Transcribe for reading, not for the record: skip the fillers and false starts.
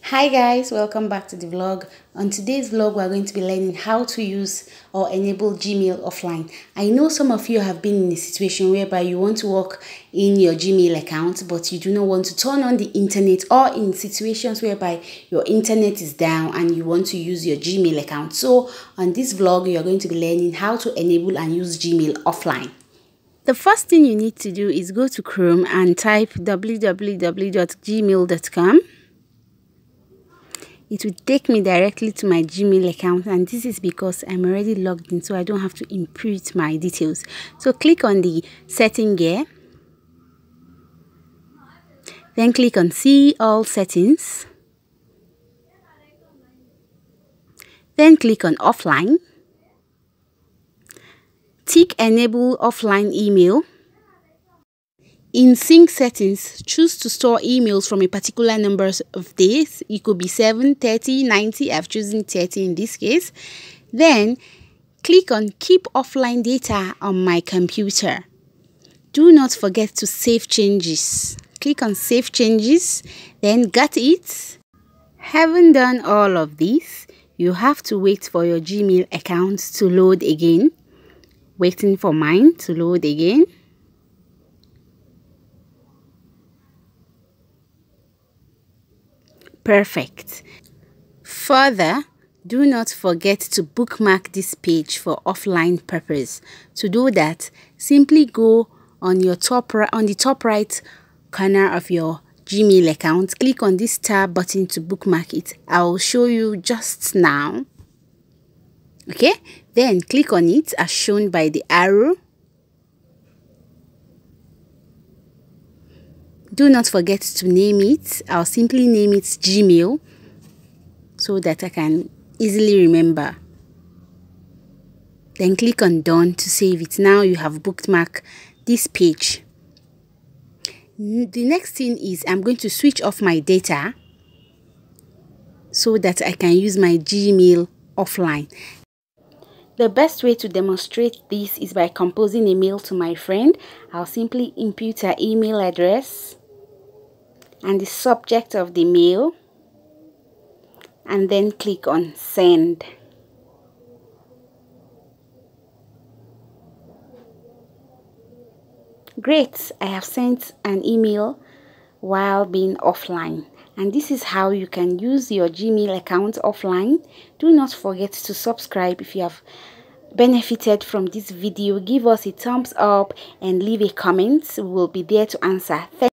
Hi guys, welcome back to the vlog. On today's vlog, we're going to be learning how to use or enable Gmail offline. I know some of you have been in a situation whereby you want to work in your Gmail account, but you do not want to turn on the internet, or in situations whereby your internet is down and you want to use your Gmail account. So on this vlog, you're going to be learning how to enable and use Gmail offline. The first thing you need to do is go to Chrome and type www.gmail.com. It will take me directly to my Gmail account, and this is because I'm already logged in, so I don't have to input my details. So click on the setting gear, then click on see all settings, then click on offline, tick enable offline email. In sync settings, choose to store emails from a particular number of days. It could be 7, 30, 90. I've chosen 30 in this case. Then click on keep offline data on my computer. Do not forget to save changes. Click on save changes, then got it. Having done all of this, you have to wait for your Gmail account to load again. Waiting for mine to load again. Perfect. Further, do not forget to bookmark this page for offline purpose. To do that, simply go on the top right corner of your Gmail account. Click on this tab button to bookmark it. I will show you just now. Okay, then click on it as shown by the arrow. Do not forget to name it. I'll simply name it Gmail so that I can easily remember. Then click on done to save it. Now you have bookmarked this page. The next thing is I'm going to switch off my data so that I can use my Gmail offline. The best way to demonstrate this is by composing a mail to my friend. I'll simply input her email address and the subject of the mail, and then click on send. Great, I have sent an email while being offline, and this is how you can use your Gmail account offline. Do not forget to subscribe if you have benefited from this video. Give us a thumbs up and leave a comment. We will be there to answer.